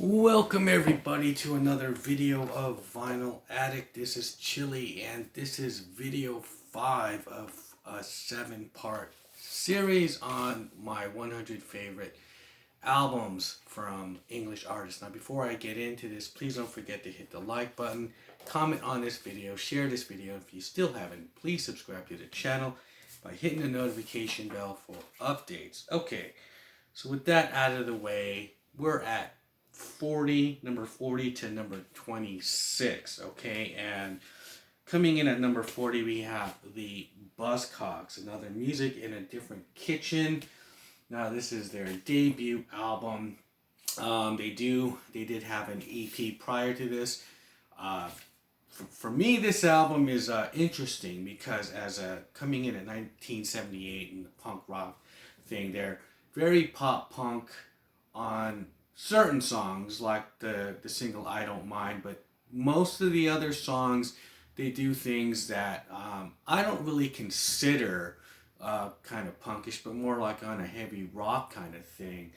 Welcome everybody to another video of Vinyl Addict. This is Chili and this is video 5 of a 7-part series on my 100 favorite albums from English artists. Now before I get into this, please don't forget to hit the like button, comment on this video, share this video. If you still haven't, please subscribe to the channel by hitting the notification bell for updates. Okay, so with that out of the way, we're at number 40 to number 26, okay? And coming in at number 40, we have the Buzzcocks, another Music in a Different Kitchen. Now, this is their debut album. They did have an EP prior to this. For me, this album is interesting because as coming in at 1978 in the punk rock thing, they're very pop punk on certain songs, like the single I Don't Mind, but most of the other songs, they do things that I don't really consider kind of punkish, but more like on a heavy rock kind of thing.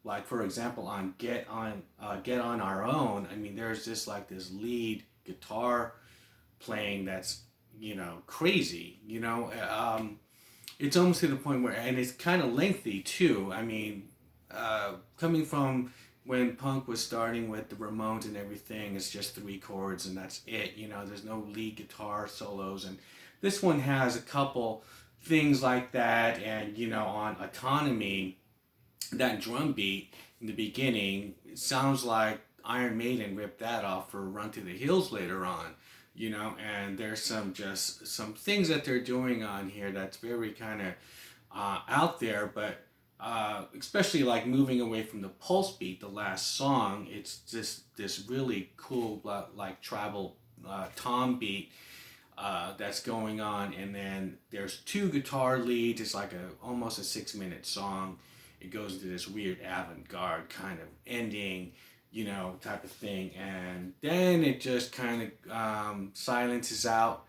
Like for example, on Get On Our Own, I mean, there's just like this lead guitar playing that's, crazy, it's almost to the point where, and it's kind of lengthy too. I mean, coming from when punk was starting with the Ramones and everything, it's just 3 chords and that's it. There's no lead guitar solos, and this one has a couple things like that. And on Autonomy, that drum beat in the beginning, it sounds like Iron Maiden ripped that off for Run to the Hills later on. And there's some things that they're doing on here that's very kind of out there, but especially like moving away from the pulse beat, the last song, it's just this really cool like tribal tom beat that's going on, and then there's 2 guitar leads. It's like almost a 6-minute song. It goes into this weird avant-garde kind of ending, type of thing, and then it just kind of silences out.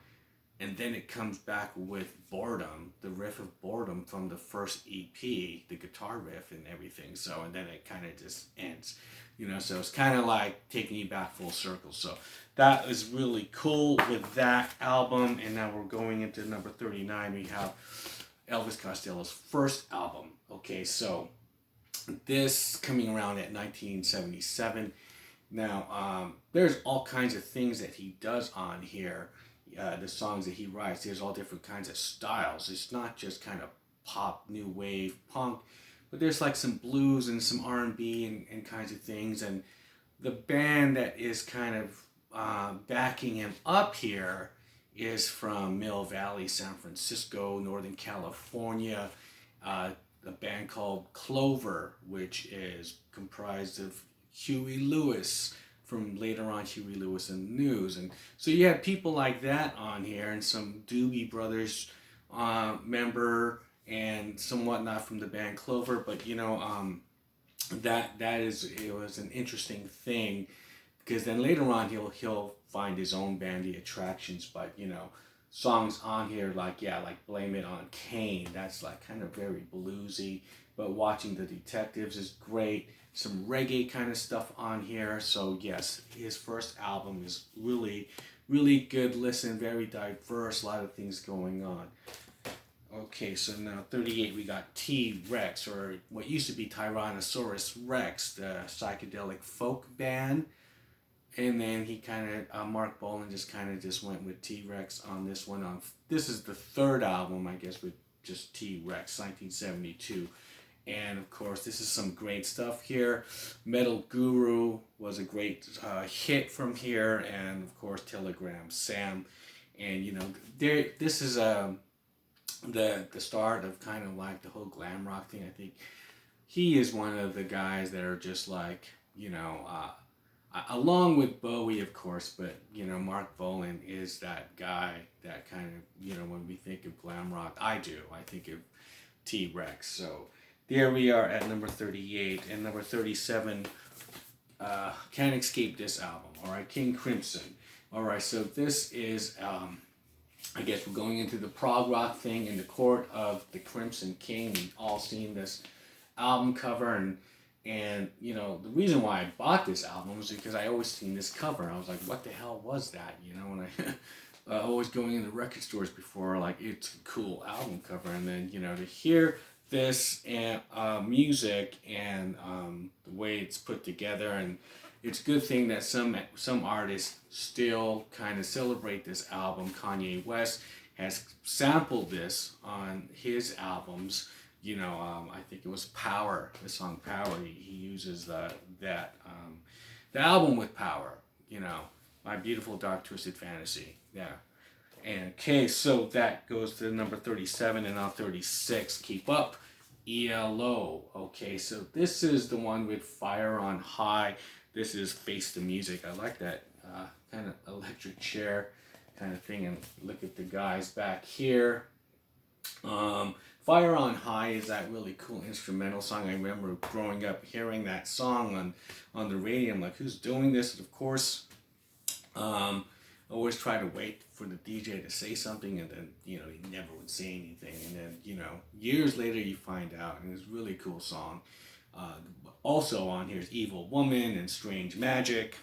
And then it comes back with Boredom, the riff of Boredom from the first EP, the guitar riff and everything. So, and then it kind of just ends, so it's kind of like taking you back full circle. So that is really cool with that album. And now we're going into number 39. We have Elvis Costello's first album. Okay, so this coming around at 1977. Now, there's all kinds of things that he does on here. The songs that he writes, there's all different kinds of styles. It's not just kind of pop, new wave, punk, but there's like some blues and some R&B and kinds of things. And the band that is kind of backing him up here is from Mill Valley, San Francisco, Northern California. A band called Clover, which is comprised of Huey Lewis, from later on Huey Lewis and the News. And so you had people like that on here, and some Doobie Brothers member, and some whatnot from the band Clover. But it was an interesting thing, because then later on he'll find his own band, The Attractions. But songs on here like Blame It on Cain, that's like kind of very bluesy. But Watching the Detectives is great. Some reggae kind of stuff on here. So yes, his first album is really, really good listen, very diverse, a lot of things going on. Okay, so now 38, we got TRex, or what used to be Tyrannosaurus Rex, the psychedelic folk band. And then he kind of, Mark Bolan just went with TRex on this one. This is the 3rd album, I guess, with just TRex, 1972. And of course, this is some great stuff here. Metal Guru was a great hit from here, and of course, Telegram Sam. And this is the start of kind of like the whole glam rock thing. I think he is one of the guys that are just like, along with Bowie, of course, but Mark Bolan is that guy that kind of, when we think of glam rock, I think of TRex. So there we are at number 38. And number 37, can't escape this album, all right? King Crimson. All right, so this is, I guess we're going into the prog rock thing, in the court of the Crimson King. We've all seen this album cover, and And, you know, the reason why I bought this album was because I always seen this cover. And I was like, what the hell was that? You know, and I always going into record stores before, like, it's a cool album cover. And then, you know, to hear this and music and the way it's put together, and it's a good thing that some artists still kind of celebrate this album. Kanye West has sampled this on his albums. You know, I think it was Power, the song Power. He uses the album with Power. You know, My Beautiful Dark Twisted Fantasy. Yeah. And okay, so that goes to number 37 and now 36. Keep Up, E.L.O. Okay, so this is the one with Fire on High. This is Face the Music. I like that kind of electric chair kind of thing. And look at the guys back here. Fire on High is that really cool instrumental song. I remember growing up hearing that song on the radio. I'm like, who's doing this? And of course, I always try to wait for the DJ to say something, and then, you know, he never would say anything. And then, you know, years later you find out, and it's a really cool song. Also on here is Evil Woman and Strange Magic.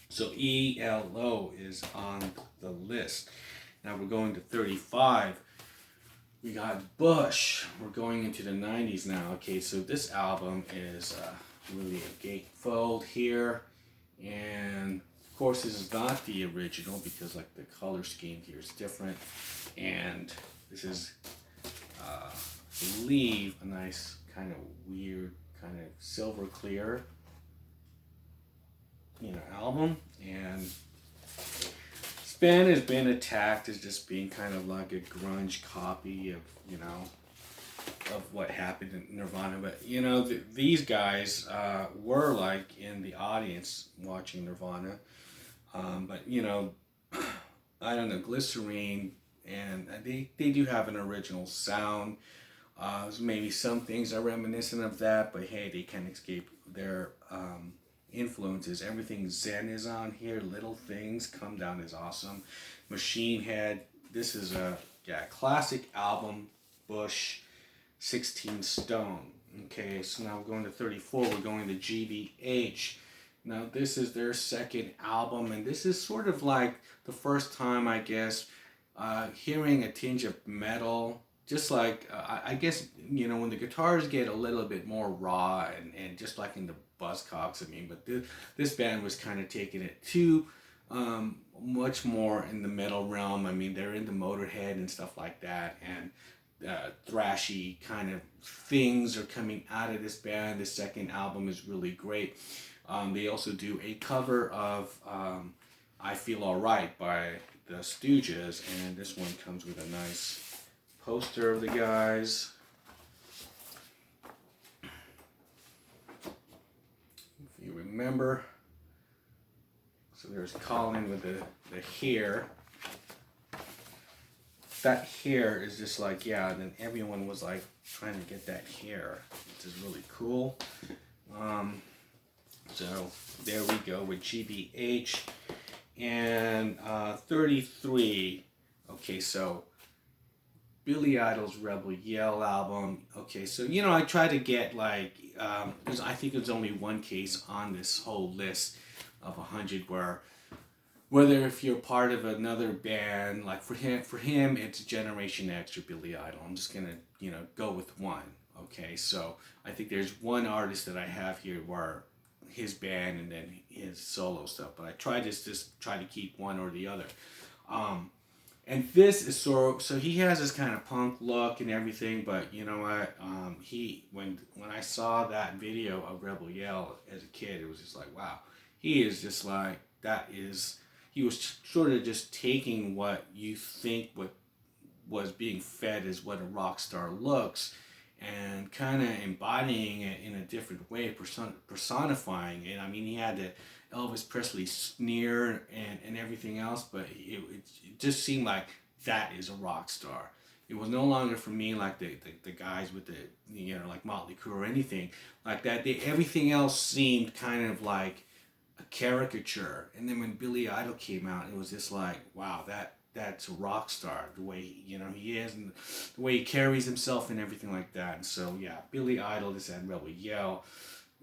So E.L.O. is on the list. Now we're going to 35. We got Bush. We're going into the 90s now. Okay, so this album is really a gatefold here. And of course this is not the original because like the color scheme here is different. And this is, I believe, a nice kind of weird, kind of silver clear, you know, album. And this band has been attacked as just being kind of like a grunge copy of, you know, of what happened in Nirvana. But, you know, these guys were like in the audience watching Nirvana. But, you know, I don't know, Glycerine, and they do have an original sound. Maybe some things are reminiscent of that, but hey, they can't escape their influences. Everything Zen is on here. Little Things, Come Down is awesome. Machine Head, this is a classic album. Bush, 16 Stone. Okay, so now we're going to 34. We're going to G.B.H. Now this is their second album, and this is sort of like the first time, I guess, hearing a tinge of metal. Just like, I guess, you know, when the guitars get a little bit more raw, and just like in the Buzzcocks, I mean, but this band was kind of taking it to much more in the metal realm. I mean, they're into Motorhead and stuff like that, and thrashy kind of things are coming out of this band. The second album is really great. They also do a cover of I Feel Alright by the Stooges, and this one comes with a nice poster of the guys. If you remember, so there's Colin with the hair. That hair is just like, yeah, and then everyone was like trying to get that hair, which is really cool. So there we go with G.B.H. And 33. Okay, so Billy Idol's Rebel Yell album. Okay, so, you know, I try to get like, I think there's only one case on this whole list of 100 where, whether if you're part of another band, like for him it's Generation X or Billy Idol. I'm just gonna, you know, go with one. Okay, so I think there's one artist that I have here where his band and then his solo stuff, but I try to just try to keep one or the other. And this is so he has this kind of punk look and everything, but you know what? When I saw that video of Rebel Yell as a kid, it was just like, wow, he is just like, he was sort of just taking what you think what was being fed as what a rock star looks, and kind of embodying it in a different way, personifying it. I mean, he had the Elvis Presley sneer and everything else, but it just seemed like that is a rock star. It was no longer for me like the guys with the, you know, like Motley Crue or anything like that. Everything else seemed kind of like a caricature. And then when Billy Idol came out, it was just like, wow, that's a rock star, the way, you know, he is and the way he carries himself and everything like that. And so, yeah, Billy Idol, this had Rebel Yell.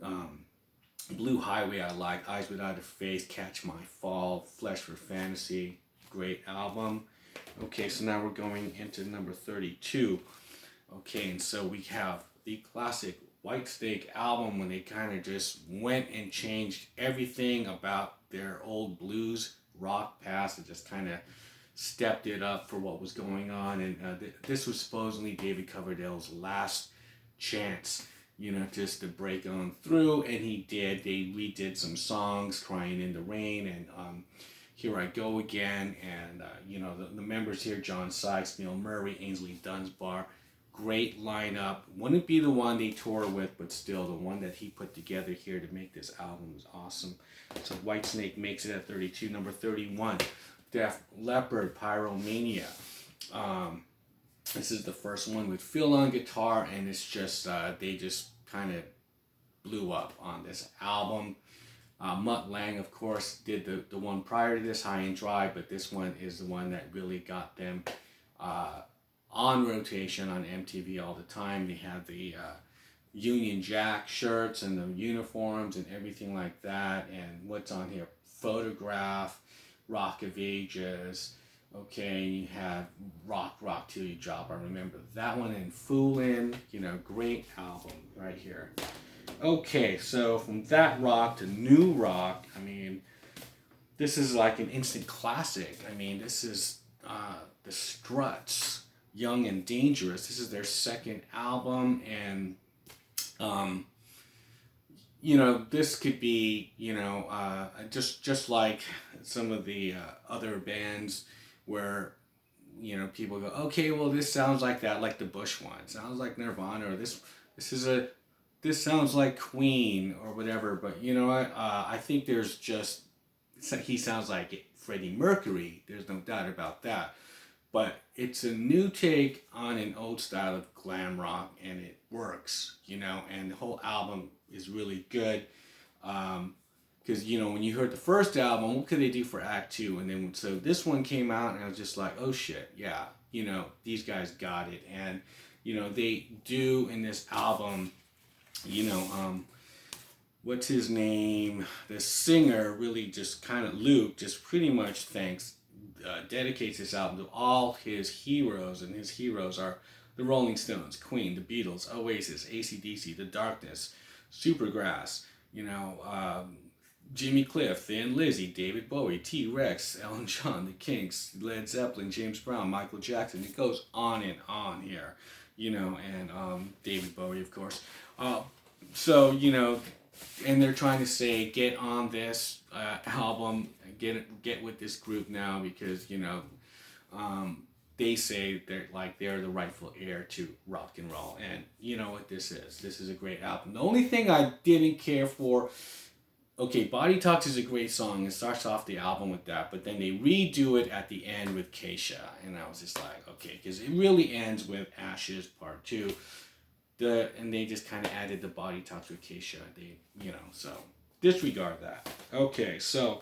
Blue Highway I like, Eyes Without a Face, Catch My Fall, Flesh for Fantasy, great album. Okay, so now we're going into number 32. Okay, and so we have the classic Whitesnake album when they kind of just went and changed everything about their old blues rock past and just kind of stepped it up for what was going on. And this was supposedly David Coverdale's last chance, just to break on through, and he did. They redid some songs, Crying in the Rain and Here I Go Again, and the members here, John Sykes, Neil Murray, Ainsley Dunsbar, great lineup. Wouldn't be the one they tour with, but still the one that he put together here to make this album was awesome. So Whitesnake makes it at 32. Number 31, Def Leppard, Pyromania. This is the first one with Phil on guitar, and it's just, they just kind of blew up on this album. Mutt Lange, of course, did the one prior to this, High and Dry, but this one is the one that really got them on rotation on MTV all the time. They had the Union Jack shirts and the uniforms and everything like that. And what's on here? Photograph, Rock of Ages. Okay, you have Rock Till You Drop. I remember that one, and Foolin', great album right here. Okay, so from that rock to new rock, this is like an instant classic. This is the Struts, Young and Dangerous. This is their second album, and this could be, just like some of the other bands where, people go, okay, well, this sounds like that, like the Bush one. It sounds like Nirvana, or this sounds like Queen, or whatever. But you know what? I think he sounds like Freddie Mercury. There's no doubt about that. But it's a new take on an old style of glam rock, and it works, and the whole album is really good. Because, when you heard the first album, what could they do for Act 2? And then, so this one came out, and I was just like, oh shit, yeah, these guys got it. And, they do in this album, what's his name? The singer really just kind of, Luke, just pretty much dedicates this album to all his heroes, and his heroes are the Rolling Stones, Queen, the Beatles, Oasis, AC/DC, The Darkness, Supergrass, Jimmy Cliff, Thin Lizzy, David Bowie, TRex, Elton John, The Kinks, Led Zeppelin, James Brown, Michael Jackson. It goes on and on here, and David Bowie, of course. And they're trying to say, get on this album, get with this group now, because they say they're the rightful heir to rock and roll. And you know what this is? This is a great album. The only thing I didn't care for, okay, Body Talks is a great song. It starts off the album with that, but then they redo it at the end with Keisha, and I was just like, okay, because it really ends with Ashes Part 2. And they just kind of added the Body Talks with Keisha. So disregard that. Okay, so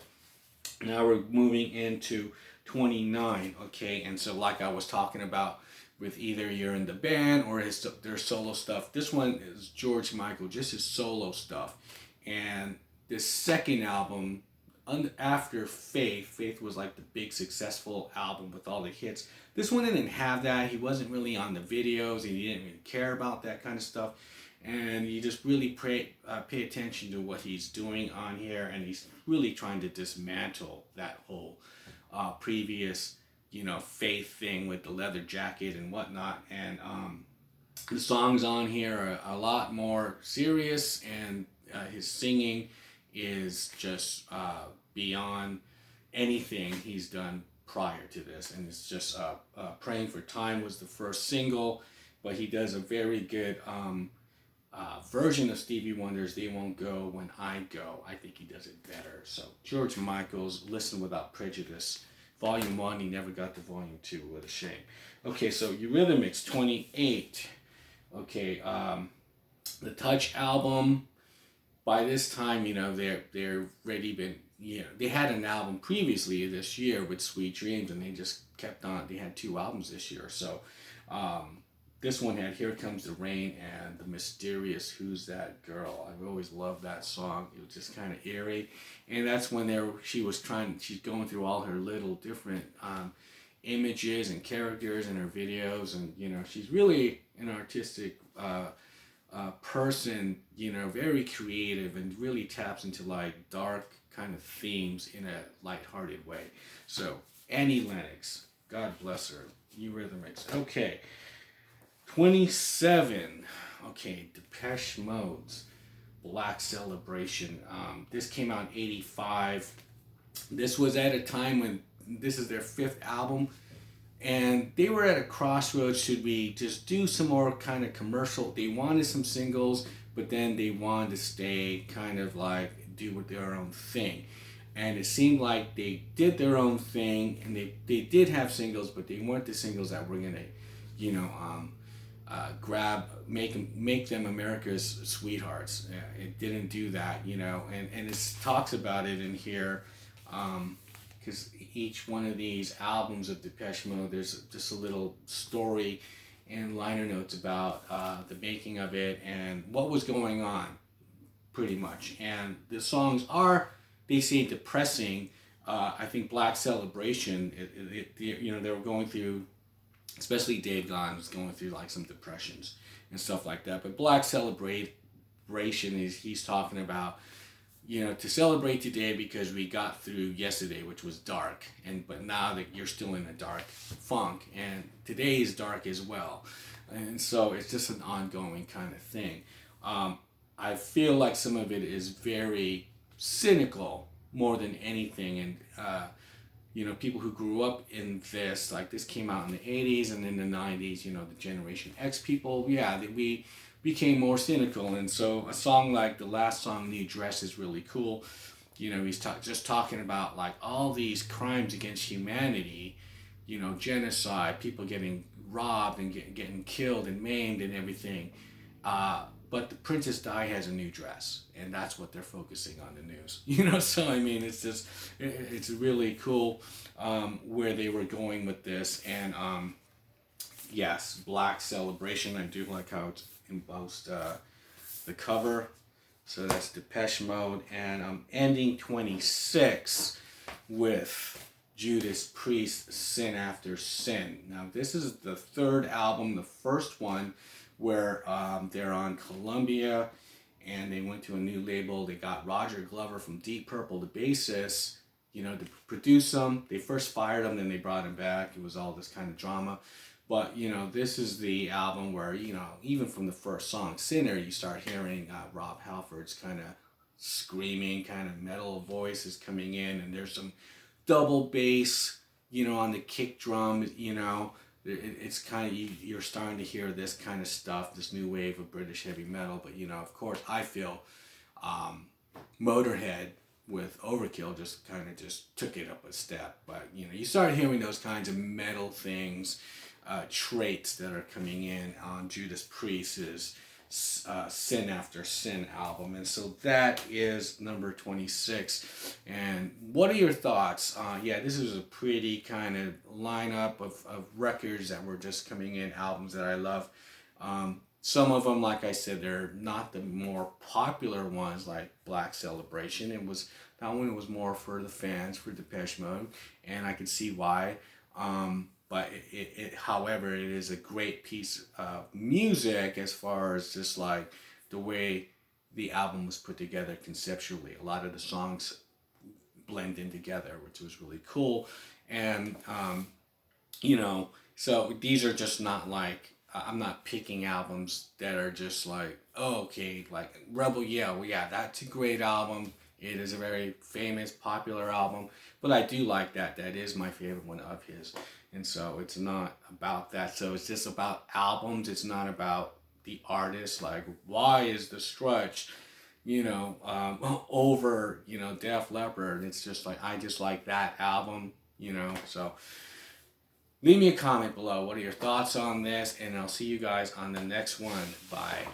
now we're moving into 29. Okay, and so like I was talking about with either you're in the band or their solo stuff. This one is George Michael, just his solo stuff. And this second album, after Faith was like the big successful album with all the hits. This one didn't have that. He wasn't really on the videos, and he didn't really care about that kind of stuff. And you just really pay attention to what he's doing on here, and he's really trying to dismantle that whole previous, Faith thing with the leather jacket and whatnot. And the songs on here are a lot more serious, and his singing is just beyond anything he's done prior to this. And it's just Praying for Time was the first single, but he does a very good version of Stevie Wonder's They Won't Go When I Go. I think he does it better. So George Michael's Listen Without Prejudice, Volume 1, he never got to Volume 2, what a shame. Okay, so Eurythmics, 28. Okay, the Touch album, by this time, they're already been, they had an album previously this year with Sweet Dreams, and they just kept on. They had 2 albums this year, so this one had Here Comes the Rain and the mysterious Who's That Girl. I've always loved that song. It was just kind of eerie. And that's when she's going through all her little different images and characters in her videos. And, you know, she's really an artistic person, you know, very creative and really taps into like dark kind of themes in a lighthearted way. So, Annie Lennox, God bless her. Eurythmics. Okay. 27. Okay, Depeche Mode's Black Celebration. This came out in 85. This was at a time when this is their 5th album, and they were at a crossroads. Should we just do some more kind of commercial? They wanted some singles, but then they wanted to stay kind of like do with their own thing. And it seemed like they did their own thing, and they did have singles, but they weren't the singles that were gonna, you know, make them America's sweethearts. It didn't do that, you know, and it talks about it in here, because each one of these albums of Depeche Mode, there's just a little story and liner notes about the making of it and what was going on, pretty much. And the songs are, they say, depressing. I think Black Celebration, you know, they were going through, especially Dave Gahan was going through like some depressions and stuff like that. But Black Celebration he's talking about, you know, to celebrate today because we got through yesterday, which was dark, but now that you're still in a dark funk, and today is dark as well. And so it's just an ongoing kind of thing. I feel like some of it is very cynical more than anything, and you know, people who grew up in this, like this came out in the 80s and in the 90s, you know, the Generation X people, yeah, we became more cynical. And so a song like the last song, New Dress, is really cool. You know, he's just talking about like all these crimes against humanity, you know, genocide, people getting robbed and getting killed and maimed and everything. But the Princess Di has a new dress, and that's what they're focusing on the news. You know, so I mean, it's just, it's really cool where they were going with this. And yes, Black Celebration. I do like how it's embossed the cover. So that's Depeche Mode. And I'm ending 26 with Judas Priest, Sin After Sin. Now, this is the 3rd album, the first one where they're on Columbia, and they went to a new label. They got Roger Glover from Deep Purple, the bassist, you know, to produce them. They first fired him, then they brought him back. It was all this kind of drama. But, you know, this is the album where, you know, even from the first song, Sinner, you start hearing Rob Halford's kind of screaming, kind of metal voices coming in, and there's some double bass, you know, on the kick drum, you know. It's kind of, you're starting to hear this kind of stuff, this new wave of British heavy metal. But, you know, of course, I feel Motorhead with Overkill just kind of just took it up a step. But, you know, you start hearing those kinds of metal things, traits that are coming in on Judas Priest's Sin After Sin album. And so that is number 26. And what are your thoughts? Yeah, this is a pretty kind of lineup of records that were just coming in, albums that I love. Some of them, like I said, they're not the more popular ones like Black Celebration. That one was more for the fans, for Depeche Mode, and I could see why. But however, it is a great piece of music as far as just like the way the album was put together conceptually. A lot of the songs blend in together, which was really cool. And, you know, so these are just not like, I'm not picking albums that are just like, oh, okay, like Rebel Yell. Well, yeah, that's a great album. It is a very famous, popular album. But I do like that. That is my favorite one of his. And so it's not about that. So it's just about albums. It's not about the artist. Like, why is the Struts, you know, over, you know, Def Leppard? It's just like, I just like that album, you know. So leave me a comment below. What are your thoughts on this? And I'll see you guys on the next one. Bye.